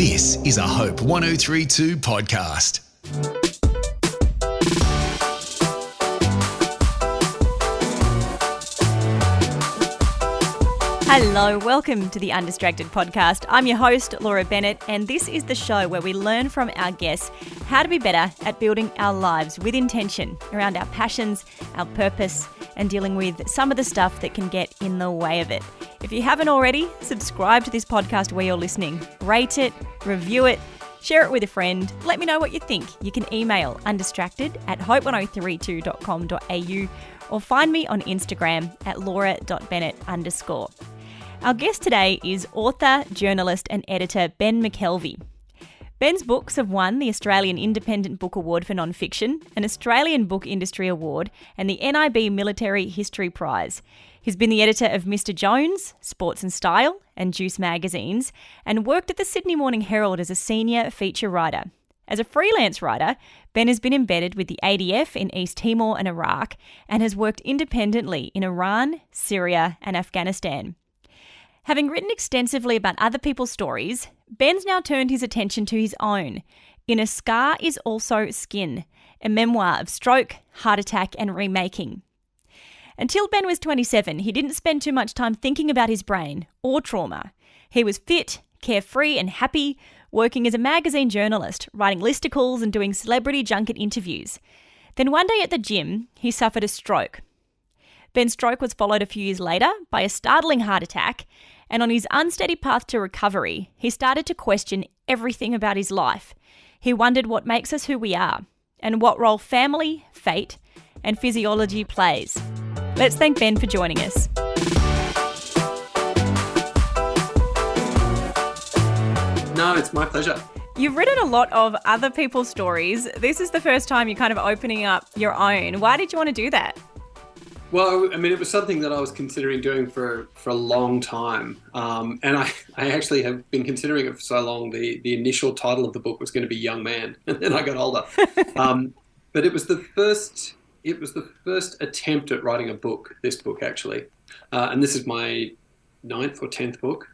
This is a Hope 1032 podcast. Hello, welcome to the Undistracted podcast. I'm your host, Laura Bennett, and this is the show where we learn from our guests how to be better at building our lives with intention around our passions, our purpose, and dealing with some of the stuff that can get in the way of it. If you haven't already, subscribe to this podcast where you're listening. Rate it, review it, share it with a friend. Let me know what you think. You can email undistracted@hope1032.com.au or find me on Instagram at laura.bennett_. Our guest today is author, journalist and editor Ben McKelvey. Ben's books have won the Australian Independent Book Award for Non-Fiction, an Australian Book Industry Award and the NIB Military History Prize. He's been the editor of Mr. Jones, Sports and Style and Juice magazines and worked at the Sydney Morning Herald as a senior feature writer. As a freelance writer, Ben has been embedded with the ADF in East Timor and Iraq and has worked independently in Iran, Syria and Afghanistan. Having written extensively about other people's stories, Ben's now turned his attention to his own. In A Scar is Also Skin, a memoir of stroke, heart attack and remaking. Until Ben was 27, he didn't spend too much time thinking about his brain or trauma. He was fit, carefree and happy, working as a magazine journalist, writing listicles and doing celebrity junket interviews. Then one day at the gym, he suffered a stroke. Ben's stroke was followed a few years later by a startling heart attack, and on his unsteady path to recovery, he started to question everything about his life. He wondered what makes us who we are, and what role family, fate, and physiology plays. Let's thank Ben for joining us. No, it's my pleasure. You've written a lot of other people's stories. This is the first time you're kind of opening up your own. Why did you want to do that? Well, I mean, it was something that I was considering doing for a long time. And I actually have been considering it for so long. The initial title of the book was going to be Young Man, and then I got older. But it was the first attempt at writing a book, this book actually. And this is my 9th or 10th book.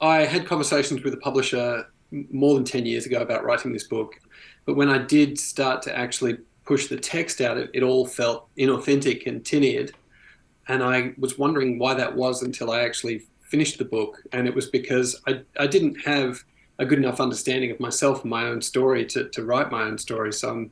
I had conversations with a publisher more than 10 years ago about writing this book. But when I did start to actually push the text out, it all felt inauthentic and tin-eared. And I was wondering why that was until I actually finished the book. And it was because I didn't have a good enough understanding of myself and my own story to write my own story. So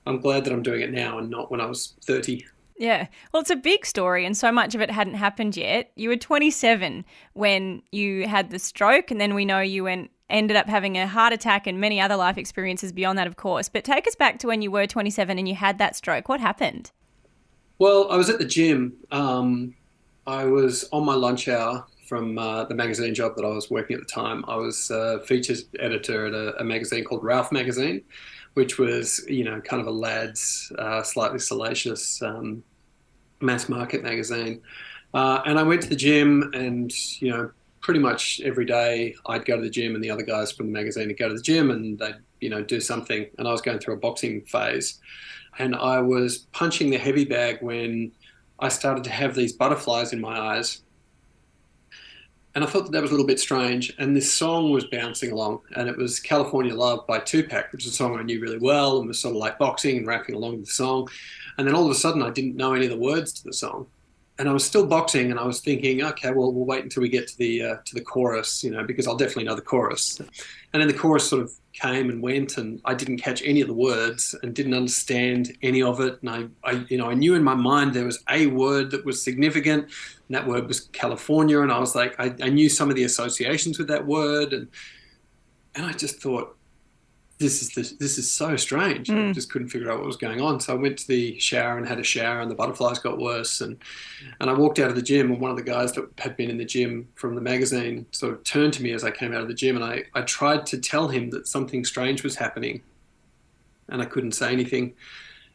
I'm glad that I'm doing it now and not when I was 30. Yeah. Well, it's a big story and so much of it hadn't happened yet. You were 27 when you had the stroke, and then we know you ended up having a heart attack and many other life experiences beyond that, of course. But take us back to when you were 27 and you had that stroke. What happened? Well, I was at the gym. I was on my lunch hour from the magazine job that I was working at the time. I was features editor at a magazine called Ralph Magazine, which was, kind of a lad's, slightly salacious mass market magazine. And I went to the gym and, pretty much every day I'd go to the gym and the other guys from the magazine would go to the gym and they'd, do something. And I was going through a boxing phase. And I was punching the heavy bag when I started to have these butterflies in my eyes. And I thought that was a little bit strange. And this song was bouncing along, and it was California Love by Tupac, which is a song I knew really well and was sort of like boxing and rapping along with the song. And then all of a sudden I didn't know any of the words to the song. And I was still boxing and I was thinking, okay, well, we'll wait until we get to the chorus, because I'll definitely know the chorus. And then the chorus sort of came and went, and I didn't catch any of the words and didn't understand any of it. And I knew in my mind there was a word that was significant, and that word was California. And I was like, I knew some of the associations with that word, and I just thought, this is so strange. I just couldn't figure out what was going on. So I went to the shower and had a shower, and the butterflies got worse. And I walked out of the gym, and one of the guys that had been in the gym from the magazine sort of turned to me as I came out of the gym, and I tried to tell him that something strange was happening, and I couldn't say anything.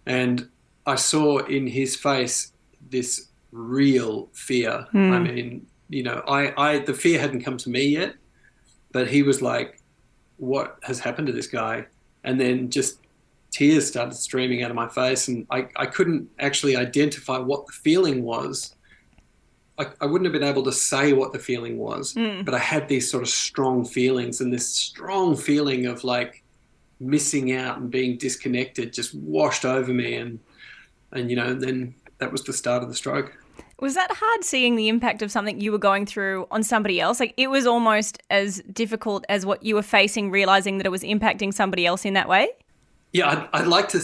And I saw in his face this real fear. I mean, the fear hadn't come to me yet, but he was like, what has happened to this guy? And then just tears started streaming out of my face, and I couldn't actually identify what the feeling was. I wouldn't have been able to say what the feeling was, but I had these sort of strong feelings, and this strong feeling of like missing out and being disconnected just washed over me. And then that was the start of the stroke. Was that hard seeing the impact of something you were going through on somebody else? Like, it was almost as difficult as what you were facing, realizing that it was impacting somebody else in that way? Yeah, I'd like to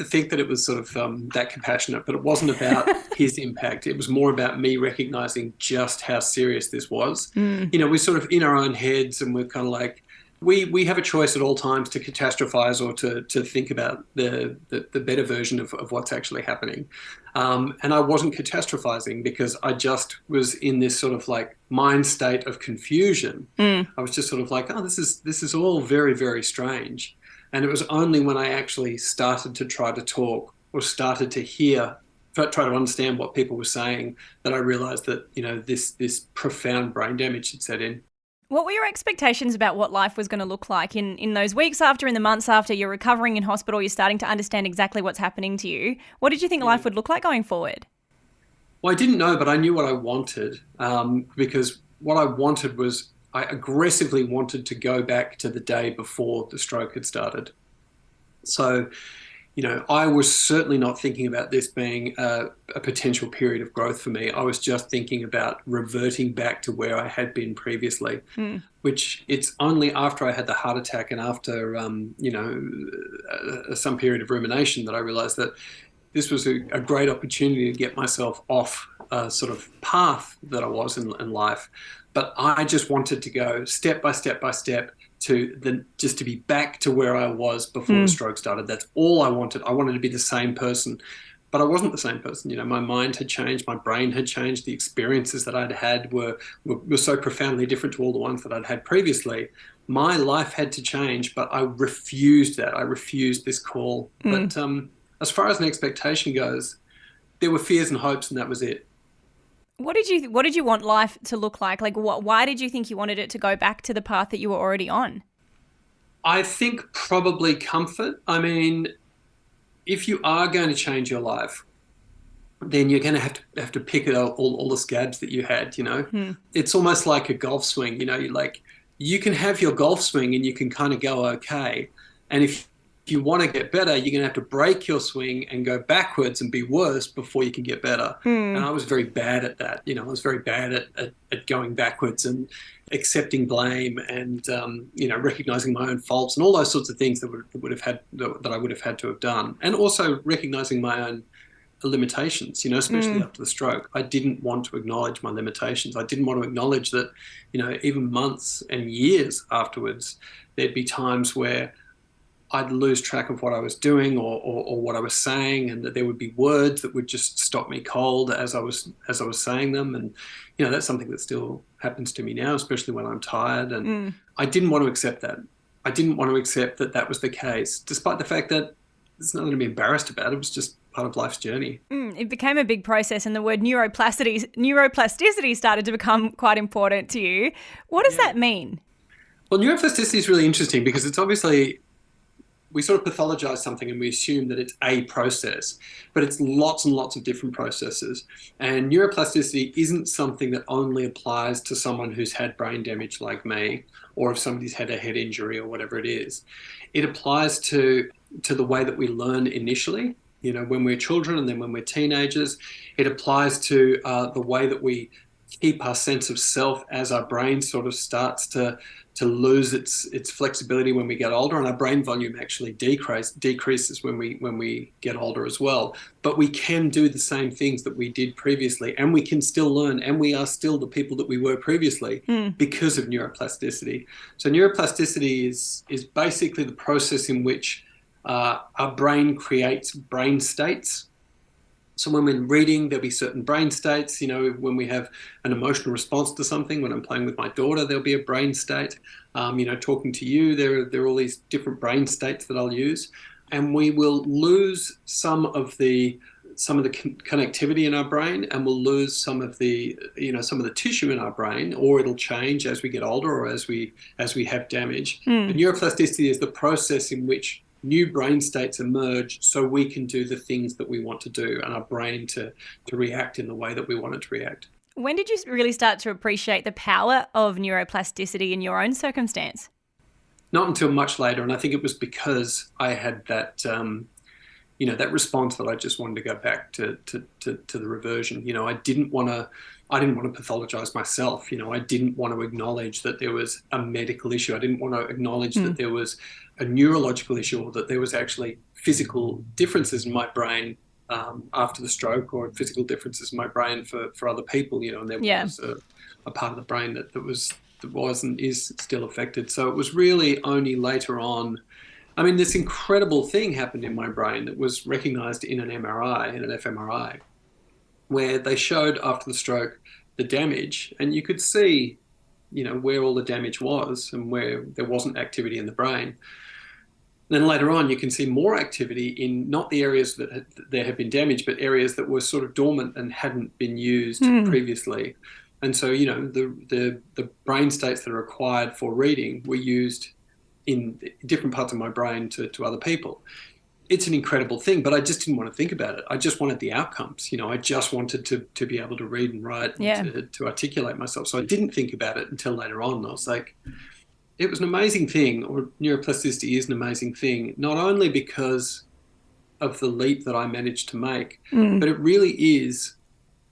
think that it was sort of that compassionate, but it wasn't about his impact. It was more about me recognizing just how serious this was. We're sort of in our own heads, and we're kind of like, we have a choice at all times to catastrophize or to think about the better version of what's actually happening. And I wasn't catastrophizing because I just was in this sort of like mind state of confusion. I was just sort of like, oh, this is all very, very strange. And it was only when I actually started to try to talk or started to try to understand what people were saying, that I realized that, this profound brain damage had set in. What were your expectations about what life was going to look like in those weeks after, in the months after you're recovering in hospital, you're starting to understand exactly what's happening to you? What did you think life would look like going forward? Well, I didn't know, but I knew what I wanted, because what I wanted was, I aggressively wanted to go back to the day before the stroke had started. So, I was certainly not thinking about this being a potential period of growth for me. I was just thinking about reverting back to where I had been previously, which it's only after I had the heart attack and after, some period of rumination that I realized that this was a great opportunity to get myself off a sort of path that I was in life. But I just wanted to go step by step by step just to be back to where I was before the stroke started. That's all I wanted. I wanted to be the same person, but I wasn't the same person. My mind had changed, my brain had changed. The experiences that I'd had were so profoundly different to all the ones that I'd had previously. My life had to change, but I refused that. I refused this call. But as far as an expectation goes, there were fears and hopes, and that was it. What did you want life to look like? Like, why did you think you wanted it to go back to the path that you were already on? I think probably comfort. I mean, if you are going to change your life, then you're going to have to pick out all the scabs that you had. It's almost like a golf swing. You can have your golf swing and you can kind of go okay, and if you want to get better, you're going to have to break your swing and go backwards and be worse before you can get better. And I was very bad at that. I was very bad at going backwards and accepting blame and, recognizing my own faults and all those sorts of things that I would have had to have done. And also recognizing my own limitations, especially after the stroke. I didn't want to acknowledge my limitations. I didn't want to acknowledge that, even months and years afterwards, there'd be times where I'd lose track of what I was doing or what I was saying, and that there would be words that would just stop me cold as I was saying them. And that's something that still happens to me now, especially when I'm tired. And I didn't want to accept that. I didn't want to accept that that was the case, despite the fact that there's nothing to be embarrassed about. It was just part of life's journey. It became a big process, and the word neuroplasticity started to become quite important to you. What does that mean? Well, neuroplasticity is really interesting because it's obviously, we sort of pathologize something and we assume that it's a process, but it's lots and lots of different processes. And neuroplasticity isn't something that only applies to someone who's had brain damage like me, or if somebody's had a head injury or whatever it is. It applies to the way that we learn initially, when we're children and then when we're teenagers. It applies to the way that we keep our sense of self as our brain sort of starts to lose its flexibility when we get older, and our brain volume actually decreases when we get older as well. But we can do the same things that we did previously, and we can still learn, and we are still the people that we were previously because of neuroplasticity. So neuroplasticity is basically the process in which our brain creates brain states. So when we're reading, there'll be certain brain states. When we have an emotional response to something, when I'm playing with my daughter, there'll be a brain state. Talking to you, there are all these different brain states that I'll use. And we will lose some of the connectivity in our brain, and we'll lose some of the tissue in our brain, or it'll change as we get older or as we have damage. But neuroplasticity is the process in which new brain states emerge so we can do the things that we want to do, and our brain to react in the way that we want it to react. When did you really start to appreciate the power of neuroplasticity in your own circumstance? Not until much later, and I think it was because I had that, that response that I just wanted to go back to the reversion. I didn't want to pathologize myself. I didn't want to acknowledge that there was a medical issue. I didn't want to acknowledge that there was a neurological issue, or that there was actually physical differences in my brain after the stroke, or physical differences in my brain for other people. And there was a part of the brain that was and is still affected. So it was really only later on. I mean, this incredible thing happened in my brain that was recognized in an MRI, in an fMRI, where they showed after the stroke the damage, and you could see, where all the damage was and where there wasn't activity in the brain. Then later on, you can see more activity in not the areas that there had been damage, but areas that were sort of dormant and hadn't been used previously. And so, the brain states that are required for reading were used in different parts of my brain to other people. It's an incredible thing, but I just didn't want to think about it. I just wanted the outcomes. I just wanted to be able to read and write and to articulate myself. So I didn't think about it until later on. I was like, it was an amazing thing, or neuroplasticity is an amazing thing, not only because of the leap that I managed to make, but it really is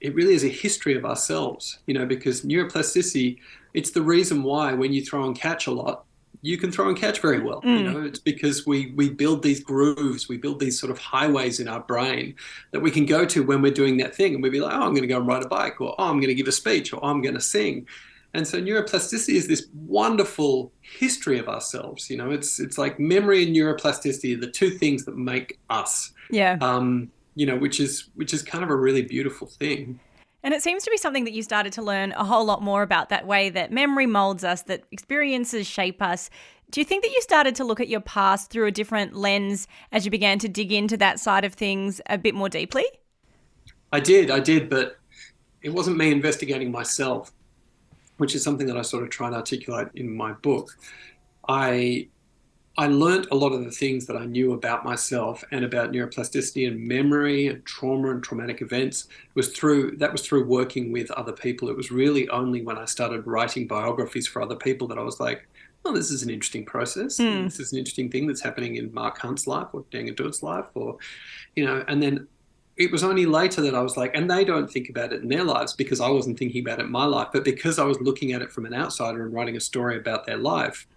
a history of ourselves, because neuroplasticity, it's the reason why when you throw and catch a lot, you can throw and catch very well. It's because we build these grooves, we build these sort of highways in our brain that we can go to when we're doing that thing. And we'd be like, oh, I'm going to go and ride a bike, or oh, I'm going to give a speech, or oh, I'm going to sing. And so neuroplasticity is this wonderful history of ourselves. It's like memory and neuroplasticity are the two things that make us. Yeah. Which is kind of a really beautiful thing. And it seems to be something that you started to learn a whole lot more about, that way that memory molds us, that experiences shape us. Do you think that you started to look at your past through a different lens as you began to dig into that side of things a bit more deeply? I did, but it wasn't me investigating myself, which is something that I sort of try and articulate in my book. I learned a lot of the things that I knew about myself and about neuroplasticity and memory and trauma and traumatic events was through working with other people. It was really only when I started writing biographies for other people that I was like, oh, this is an interesting process. This is an interesting thing that's happening in Mark Hunt's life, or Dang Adut's life, or, and then it was only later that I was like, and they don't think about it in their lives because I wasn't thinking about it in my life, but because I was looking at it from an outsider and writing a story about their life,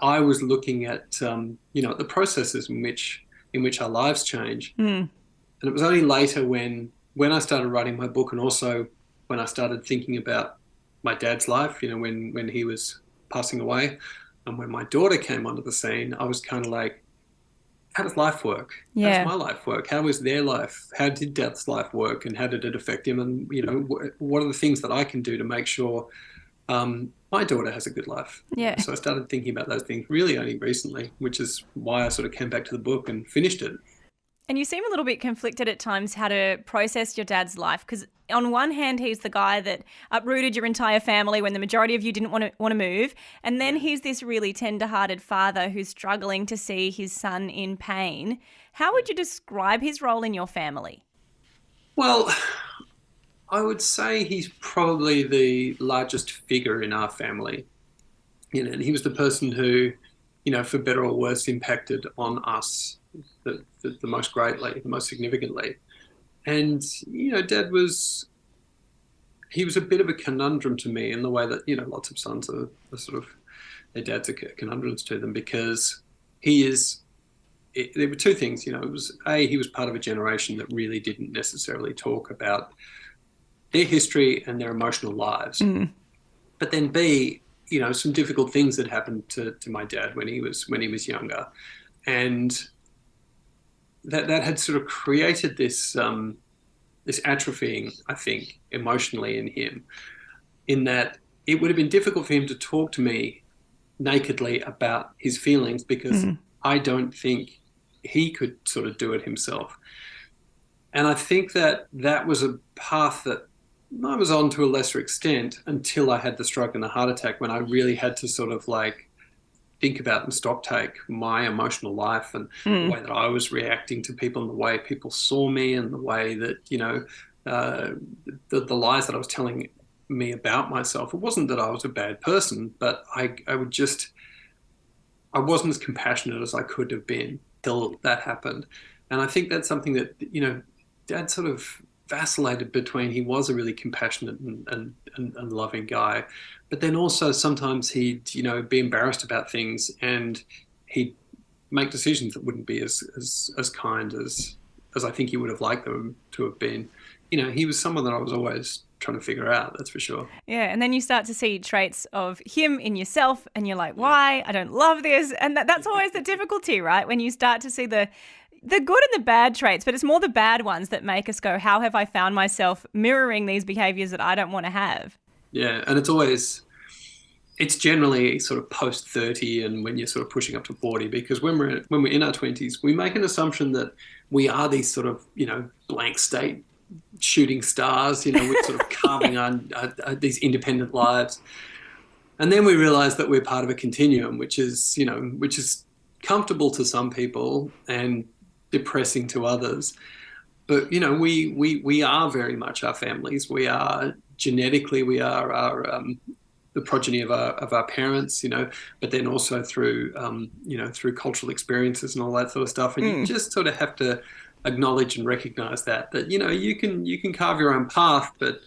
I was looking at, the processes in which our lives change. And it was only later when I started writing my book, and also when I started thinking about my dad's life, when he was passing away, and when my daughter came onto the scene, I was kind of like, how does life work? Yeah. How does my life work? How was their life? How did Dad's life work? And how did it affect him? And, what are the things that I can do to make sure my daughter has a good life? Yeah. So I started thinking about those things really only recently, which is why I sort of came back to the book and finished it. And you seem a little bit conflicted at times how to process your dad's life, because on one hand, he's the guy that uprooted your entire family when the majority of you didn't want to move. And then he's this really tender-hearted father who's struggling to see his son in pain. How would you describe his role in your family? Well, I would say he's probably the largest figure in our family. And he was the person who, for better or worse, impacted on us the most greatly, the most significantly. And, Dad was a bit of a conundrum to me in the way that, lots of sons are sort of, their dads are conundrums to them, because there were two things, it was he was part of a generation that really didn't necessarily talk about their history and their emotional lives. But then B, some difficult things that happened to my dad when he was younger. And that had sort of created this atrophying, I think, emotionally in him, in that it would have been difficult for him to talk to me nakedly about his feelings, because I don't think he could sort of do it himself. And I think that was a path that I was on to a lesser extent until I had the stroke and the heart attack, when I really had to sort of like think about and stock take my emotional life and the way that I was reacting to people and the way people saw me and the way that, the lies that I was telling me about myself. It wasn't that I was a bad person, but I wasn't as compassionate as I could have been till that happened. And I think that's something that, Dad sort of vacillated between. He was a really compassionate and loving guy, but then also sometimes he'd, be embarrassed about things, and he'd make decisions that wouldn't be as kind as I think he would have liked them to have been. He was someone that I was always trying to figure out, that's for sure. Yeah, and then you start to see traits of him in yourself, and you're like, why? I don't love this. And that's always the difficulty, right? When you start to see the good and the bad traits, but it's more the bad ones that make us go, how have I found myself mirroring these behaviours that I don't want to have? Yeah, and it's generally sort of post 30 and when you're sort of pushing up to 40, because when we're in our 20s, we make an assumption that we are these sort of, blank state shooting stars, we're sort of carving these independent lives. And then we realize that we're part of a continuum, which is comfortable to some people and depressing to others. But, we are very much our families. We are genetically, we are our, the progeny of our parents, but then also through, through cultural experiences and all that sort of stuff. And you just sort of have to acknowledge and recognize that you can carve your own path, but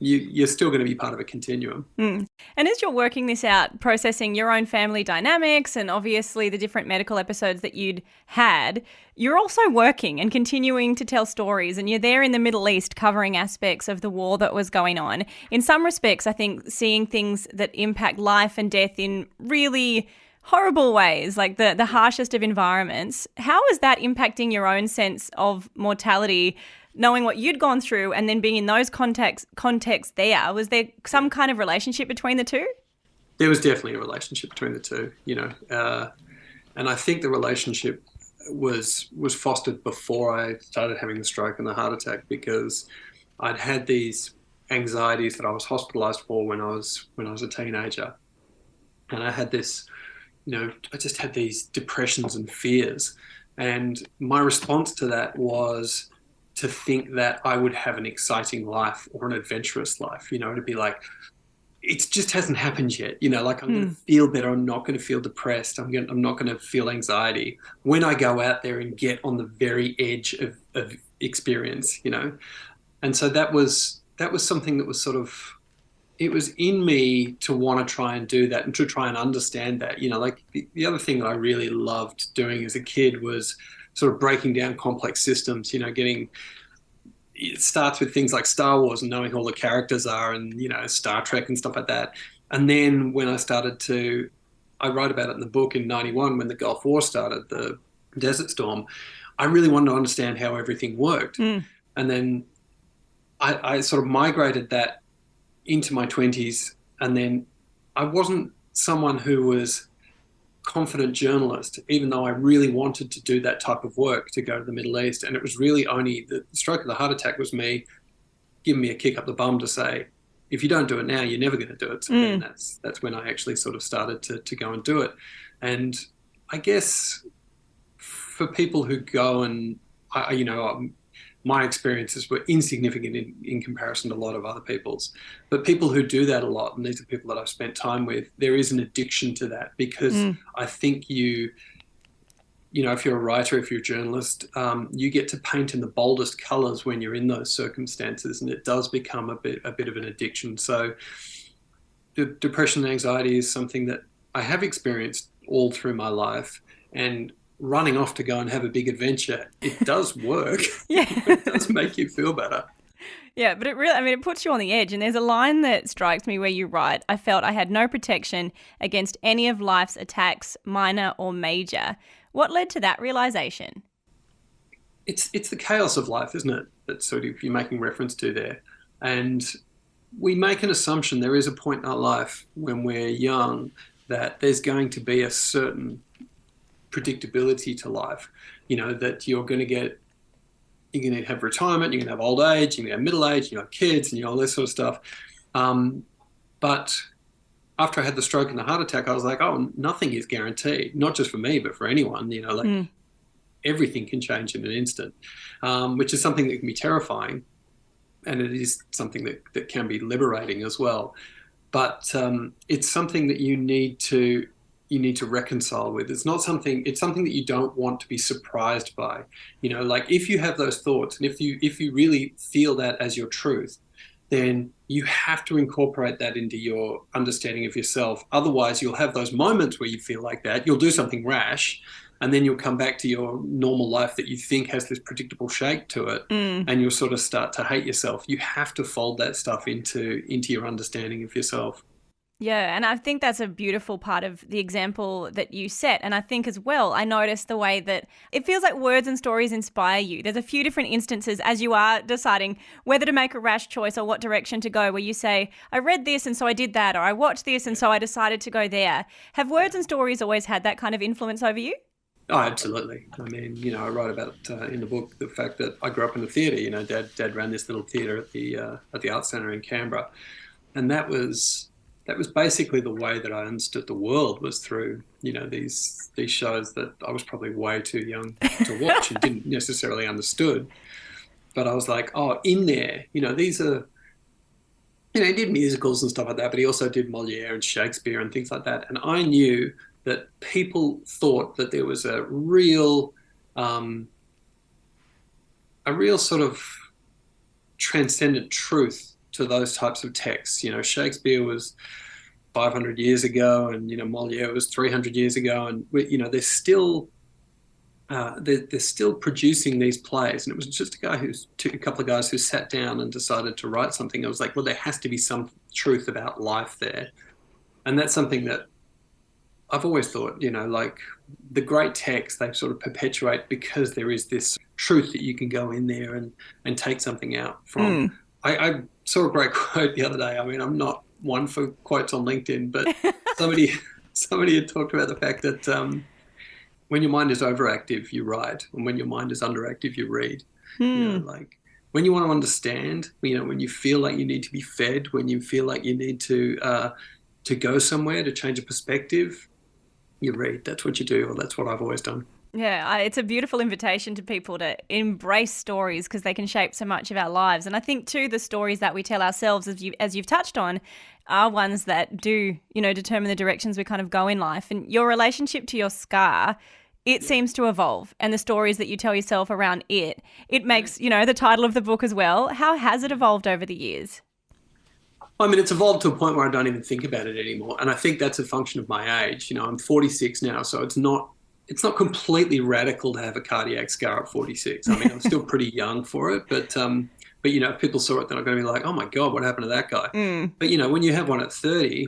you're still going to be part of a continuum. And as you're working this out, processing your own family dynamics and obviously the different medical episodes that you'd had, you're also working and continuing to tell stories, and you're there in the Middle East covering aspects of the war that was going on. In some respects, I think seeing things that impact life and death in really horrible ways, like the harshest of environments. How is that impacting your own sense of mortality, knowing what you'd gone through and then being in those contexts there? Was there some kind of relationship between the two? There was definitely a relationship between the two, and I think the relationship was fostered before I started having the stroke and the heart attack, because I'd had these anxieties that I was hospitalized for when I was a teenager. And I had this, I just had these depressions and fears. And my response to that was to think that I would have an exciting life or an adventurous life, to be like, it just hasn't happened yet. Like I'm going to feel better. I'm not going to feel depressed. I'm not going to feel anxiety when I go out there and get on the very edge of experience, And so that was something that was sort of, it was in me to want to try and do that and to try and understand that, like the other thing that I really loved doing as a kid was sort of breaking down complex systems, it starts with things like Star Wars and knowing who all the characters are and, Star Trek and stuff like that. And then when I wrote about it in the book in 91, when the Gulf War started, the Desert Storm, I really wanted to understand how everything worked. And then I sort of migrated that into my 20s. And then I wasn't someone who was confident journalist, even though I really wanted to do that type of work, to go to the Middle East. And it was really only the stroke of the heart attack was me giving me a kick up the bum to say, if you don't do it now, you're never going to do it. So then that's when I actually sort of started to go and do it. And I guess for people who go and, my experiences were insignificant in comparison to a lot of other people's. But people who do that a lot, and these are people that I've spent time with, there is an addiction to that, because I think if you're a writer, if you're a journalist, you get to paint in the boldest colours when you're in those circumstances, and it does become a bit of an addiction. So the depression and anxiety is something that I have experienced all through my life, and running off to go and have a big adventure, it does work. Yeah. It does make you feel better. Yeah, but it puts you on the edge. And there's a line that strikes me where you write, I felt I had no protection against any of life's attacks, minor or major. What led to that realization? It's the chaos of life, isn't it? That sort of you're making reference to there. And we make an assumption there is a point in our life when we're young that there's going to be a certain predictability to life, that you're going to have retirement, you're going to have old age, you're going to have middle age, you have kids, and all this sort of stuff. But after I had the stroke and the heart attack, I was like, oh, nothing is guaranteed, not just for me, but for anyone, everything can change in an instant, which is something that can be terrifying. and it is something that can be liberating as well. But it's something that you need to reconcile with. It's something that you don't want to be surprised by. Like if you have those thoughts and if you really feel that as your truth, then you have to incorporate that into your understanding of yourself. Otherwise, you'll have those moments where you feel like that. You'll do something rash, and then you'll come back to your normal life that you think has this predictable shape to it, and you'll sort of start to hate yourself. You have to fold that stuff into your understanding of yourself. Yeah, and I think that's a beautiful part of the example that you set. And I think as well, I noticed the way that it feels like words and stories inspire you. There's a few different instances as you are deciding whether to make a rash choice or what direction to go, where you say, I read this and so I did that, or I watched this and so I decided to go there. Have words and stories always had that kind of influence over you? Oh, absolutely. I mean, I write about in the book the fact that I grew up in the theatre. Dad ran this little theatre at the Arts Centre in Canberra, and that was basically the way that I understood the world, was through these shows that I was probably way too young to watch and didn't necessarily understood. But I was like, oh, in there, these are, he did musicals and stuff like that, but he also did Moliere and Shakespeare and things like that. And I knew that people thought that there was a real sort of transcendent truth to those types of texts. Shakespeare was 500 years ago, and Moliere was 300 years ago, and they're still producing these plays. And it was just a couple of guys who sat down and decided to write something. I was like, well, there has to be some truth about life there, and that's something that I've always thought. Like the great texts, they sort of perpetuate because there is this truth that you can go in there and take something out from. I saw a great quote the other day. I mean, I'm not one for quotes on LinkedIn, but somebody had talked about the fact that when your mind is overactive, you write, and when your mind is underactive, you read. Like when you want to understand, when you feel like you need to be fed, when you feel like you need to go somewhere to change a perspective, you read. That's what you do, or that's what I've always done. Yeah, it's a beautiful invitation to people to embrace stories because they can shape so much of our lives. And I think too, the stories that we tell ourselves, as you've touched on, are ones that do, determine the directions we kind of go in life. And your relationship to your scar, it seems to evolve. And the stories that you tell yourself around it makes, the title of the book as well. How has it evolved over the years? I mean, it's evolved to a point where I don't even think about it anymore. And I think that's a function of my age. I'm 46 now, so it's not completely radical to have a cardiac scar at 46. I mean, I'm still pretty young for it, but if people saw it, then I'm going to be like, oh my God, what happened to that guy? But when you have one at 30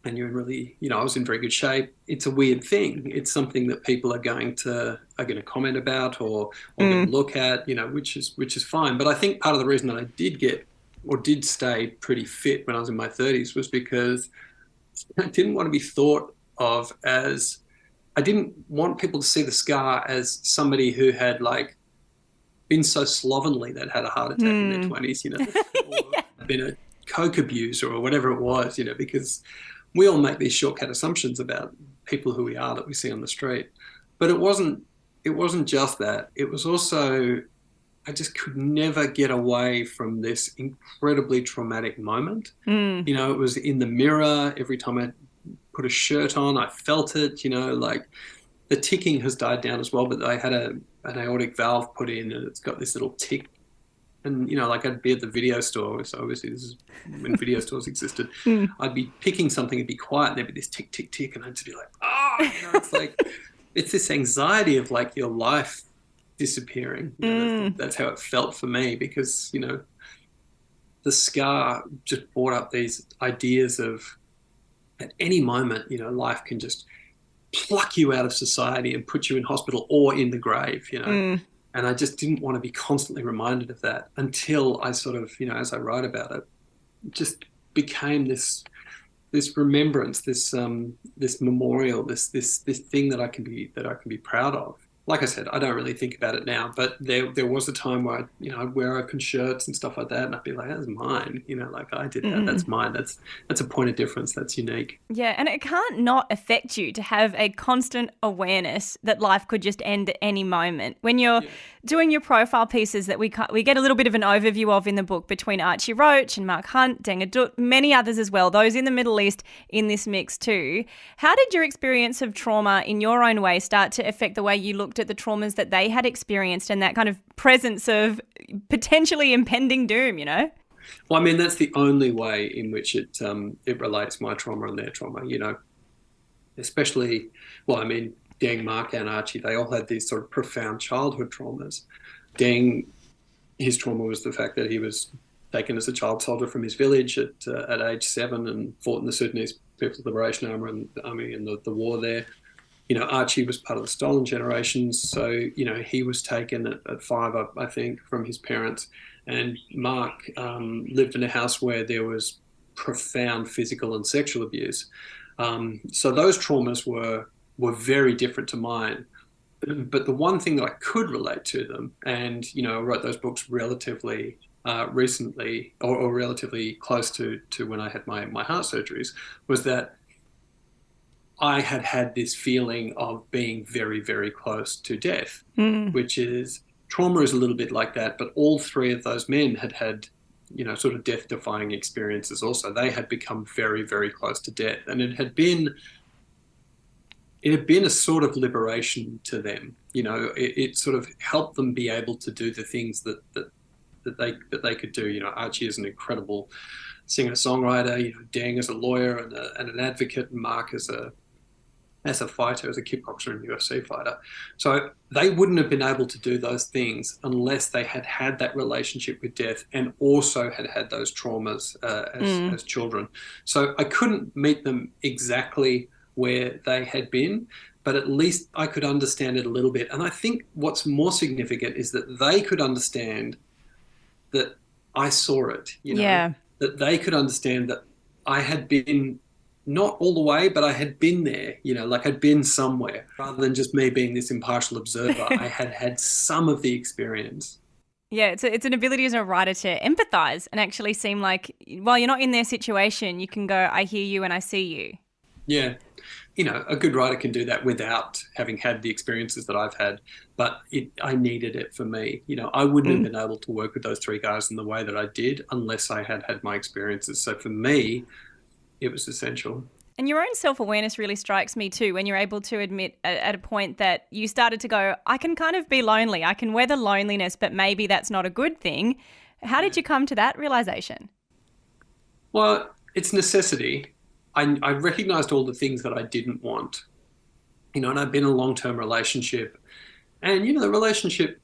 and you're in really, I was in very good shape, it's a weird thing. It's something that people are going to comment about or going to look at, which is fine. But I think part of the reason that I did stay pretty fit when I was in my 30s was because I didn't want to be thought of as, I didn't want people to see the scar as somebody who had been so slovenly that had a heart attack in their 20s, or been a coke abuser or whatever it was, because we all make these shortcut assumptions about people who we are that we see on the street. But it wasn't just that. It was also, I just could never get away from this incredibly traumatic moment. It was in the mirror every time I put a shirt on, I felt it, the ticking has died down as well, but I had an aortic valve put in and it's got this little tick. And, I'd be at the video store, so obviously this is when video stores existed. I'd be picking something, it'd be quiet, and there'd be this tick, tick, tick, and I'd just be like, it's it's this anxiety of your life disappearing. That's how it felt for me, because, the scar just brought up these ideas of, at any moment, life can just pluck you out of society and put you in hospital or in the grave, And I just didn't want to be constantly reminded of that until I sort of, as I write about it, just became this remembrance, this memorial, this thing that I can be proud of. like I said, I don't really think about it now, but there was a time where I'd wear open shirts and stuff like that, and I'd be like, "That's mine," like I did that. That's mine. That's a point of difference. That's unique. Yeah, and it can't not affect you to have a constant awareness that life could just end at any moment. When you're doing your profile pieces that we get a little bit of an overview of in the book between Archie Roach and Mark Hunt, Deng Adut, many others as well, those in the Middle East in this mix too. How did your experience of trauma in your own way start to affect the way you looked at the traumas that they had experienced and that kind of presence of potentially impending doom, Well, I mean, that's the only way in which it relates, my trauma and their trauma, especially, well, I mean, Deng, Mark and Archie, they all had these sort of profound childhood traumas. Deng, his trauma was the fact that he was taken as a child soldier from his village at age 7 and fought in the Sudanese People's Liberation Army and the war there. Archie was part of the stolen generations, so, he was taken at 5, I think, from his parents. And Mark lived in a house where there was profound physical and sexual abuse. So those traumas were very different to mine. But the one thing that I could relate to them, and, I wrote those books relatively recently or relatively close to when I had my heart surgeries, was that I had this feeling of being very, very close to death, which is, trauma is a little bit like that, but all 3 of those men had sort of death-defying experiences also. They had become very, very close to death, and it had been a sort of liberation to them. It sort of helped them be able to do the things that they could do. Archie is an incredible singer-songwriter. Deng is a lawyer and an advocate, and Mark as a fighter, as a kickboxer and UFC fighter. So they wouldn't have been able to do those things unless they had that relationship with death and also had those traumas as children. So I couldn't meet them exactly where they had been, but at least I could understand it a little bit. And I think what's more significant is that they could understand that I saw it, that they could understand that I had been, not all the way, but I had been there, like I'd been somewhere, rather than just me being this impartial observer. I had some of the experience. Yeah, it's an ability as a writer to empathize and actually seem like, while you're not in their situation, you can go, I hear you and I see you. Yeah. A good writer can do that without having had the experiences that I've had, but I needed it for me. I wouldn't have been able to work with those 3 guys in the way that I did unless I had my experiences. So for me, it was essential. And your own self-awareness really strikes me too, when you're able to admit at a point that you started to go, I can kind of be lonely. I can weather loneliness, but maybe that's not a good thing. How did you come to that realization? Well, it's necessity. I recognized all the things that I didn't want, and I'd been in a long-term relationship, and, the relationship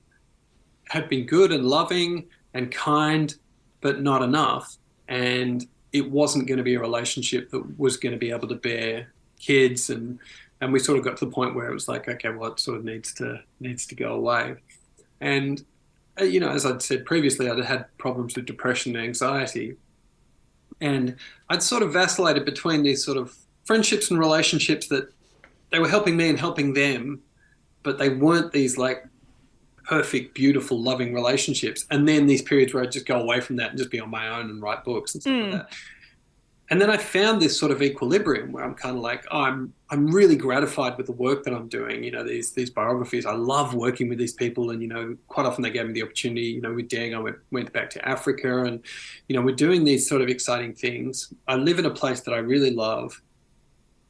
had been good and loving and kind, but not enough. And it wasn't going to be a relationship that was going to be able to bear kids. And we sort of got to the point where it was like, okay, well, it sort of needs to go away. And, as I'd said previously, I'd had problems with depression and anxiety. And I'd sort of vacillated between these sort of friendships and relationships that they were helping me and helping them, but they weren't these like perfect, beautiful, loving relationships. And then these periods where I'd just go away from that and just be on my own and write books and stuff like that. And then I found this sort of equilibrium where I'm kind of like, I'm really gratified with the work that I'm doing. These biographies, I love working with these people, and quite often they gave me the opportunity. With Deng, I went back to Africa, and we're doing these sort of exciting things. I live in a place that I really love.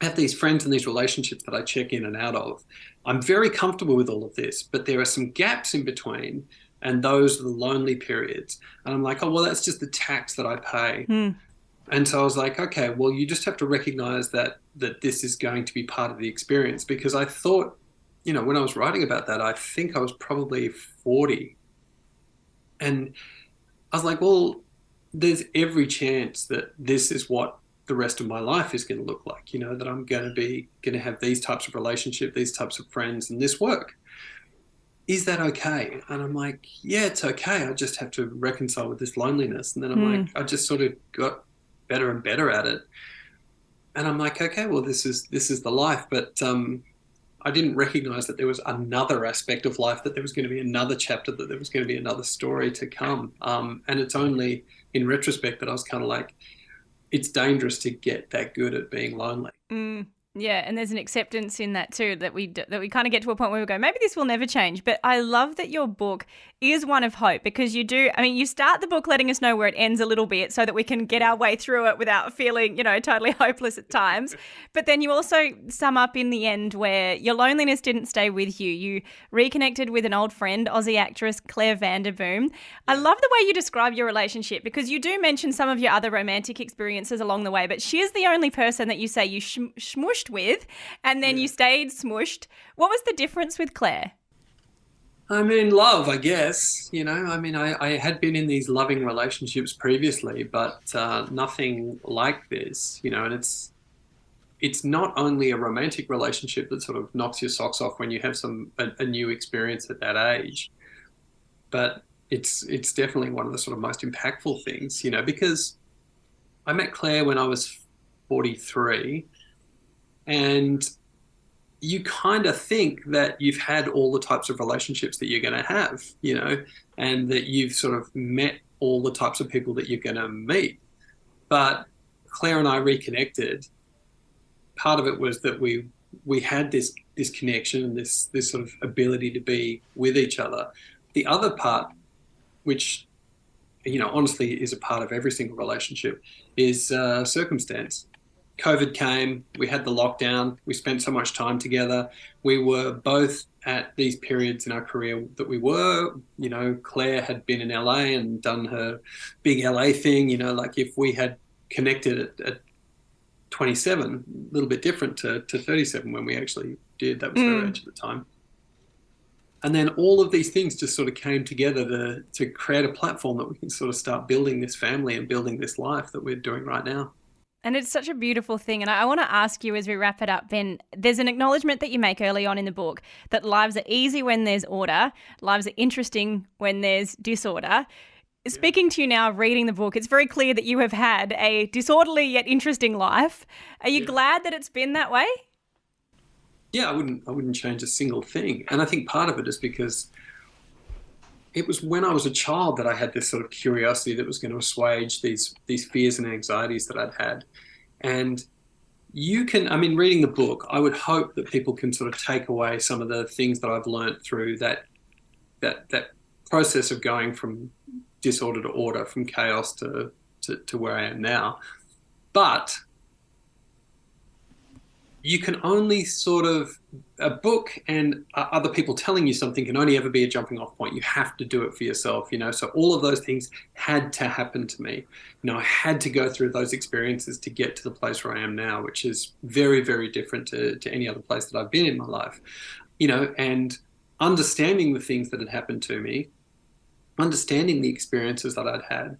I have these friends and these relationships that I check in and out of. I'm very comfortable with all of this, but there are some gaps in between, and those are the lonely periods. And I'm like, oh, well, that's just the tax that I pay. And so I was like, okay, well, you just have to recognize that this is going to be part of the experience. Because I thought, when I was writing about that, I think I was probably 40. And I was like, well, there's every chance that this is what the rest of my life is going to look like, that I'm going to have these types of relationships, these types of friends, and this work. Is that okay? And I'm like, yeah, it's okay. I just have to reconcile with this loneliness. And then I'm like, I just sort of got better and better at it. And I'm like, okay, well, this is the life. But I didn't recognize that there was another aspect of life, that there was going to be another chapter, that there was going to be another story to come. And it's only in retrospect that I was kind of like, it's dangerous to get that good at being lonely. Yeah, and there's an acceptance in that too, that we kind of get to a point where we go, maybe this will never change. But I love that your book is one of hope, because you start the book letting us know where it ends a little bit so that we can get our way through it without feeling, totally hopeless at times. But then you also sum up in the end where your loneliness didn't stay with you. You reconnected with an old friend, Aussie actress Claire Vanderboom. I love the way you describe your relationship, because you do mention some of your other romantic experiences along the way, but she is the only person that you say you smushed with, and then you stayed smushed. What was the difference with Claire? I mean, love, I guess. I had been in these loving relationships previously, but nothing like this. And it's not only a romantic relationship that sort of knocks your socks off when you have a new experience at that age, but it's definitely one of the sort of most impactful things. Because I met Claire when I was 43. And you kind of think that you've had all the types of relationships that you're going to have, and that you've sort of met all the types of people that you're going to meet. But Claire and I reconnected. Part of it was that we had this connection and this sort of ability to be with each other. The other part, which, honestly is a part of every single relationship, is circumstance. COVID came, we had the lockdown, we spent so much time together. We were both at these periods in our career that we were, Claire had been in LA and done her big LA thing, like if we had connected at 27, a little bit different to 37 when we actually did, that was her age at the time. And then all of these things just sort of came together to create a platform that we can sort of start building this family and building this life that we're doing right now. And it's such a beautiful thing. And I want to ask you as we wrap it up, Ben, there's an acknowledgement that you make early on in the book that lives are easy when there's order, lives are interesting when there's disorder. Yeah. Speaking to you now, reading the book, it's very clear that you have had a disorderly yet interesting life. Are you glad that it's been that way? Yeah, I wouldn't change a single thing. And I think part of it is because it was when I was a child that I had this sort of curiosity that was going to assuage these fears and anxieties that I'd had. And reading the book, I would hope that people can sort of take away some of the things that I've learned through that process of going from disorder to order, from chaos to where I am now. But you can only a book and other people telling you something can only ever be a jumping off point. You have to do it for yourself, So all of those things had to happen to me. I had to go through those experiences to get to the place where I am now, which is very, very different to any other place that I've been in my life, and understanding the things that had happened to me, understanding the experiences that I'd had.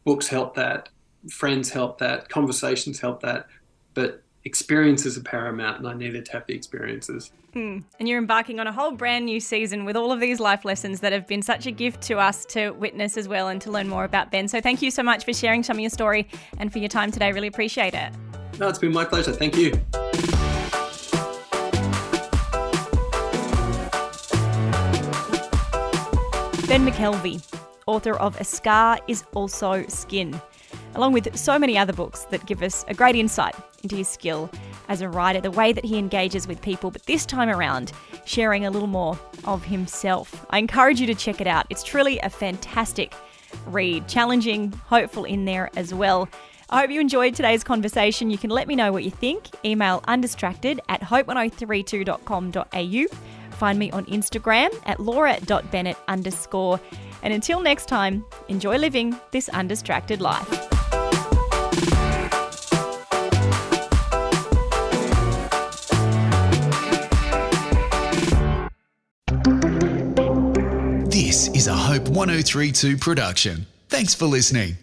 Books help that, friends help that, conversations help that, but experiences are paramount, and I needed to have the experiences. And you're embarking on a whole brand new season with all of these life lessons that have been such a gift to us to witness as well and to learn more about Ben. So thank you so much for sharing some of your story and for your time today. Really appreciate it. No, it's been my pleasure. Thank you. Ben McKelvey, author of A Scar Is Also Skin, along with so many other books that give us a great insight into his skill as a writer, the way that he engages with people, but this time around, sharing a little more of himself. I encourage you to check it out. It's truly a fantastic read, challenging, hopeful in there as well. I hope you enjoyed today's conversation. You can let me know what you think. Email undistracted@hope1032.com.au. Find me on Instagram at laura.bennett_. And until next time, enjoy living this undistracted life. This is a Hope 1032 production. Thanks for listening.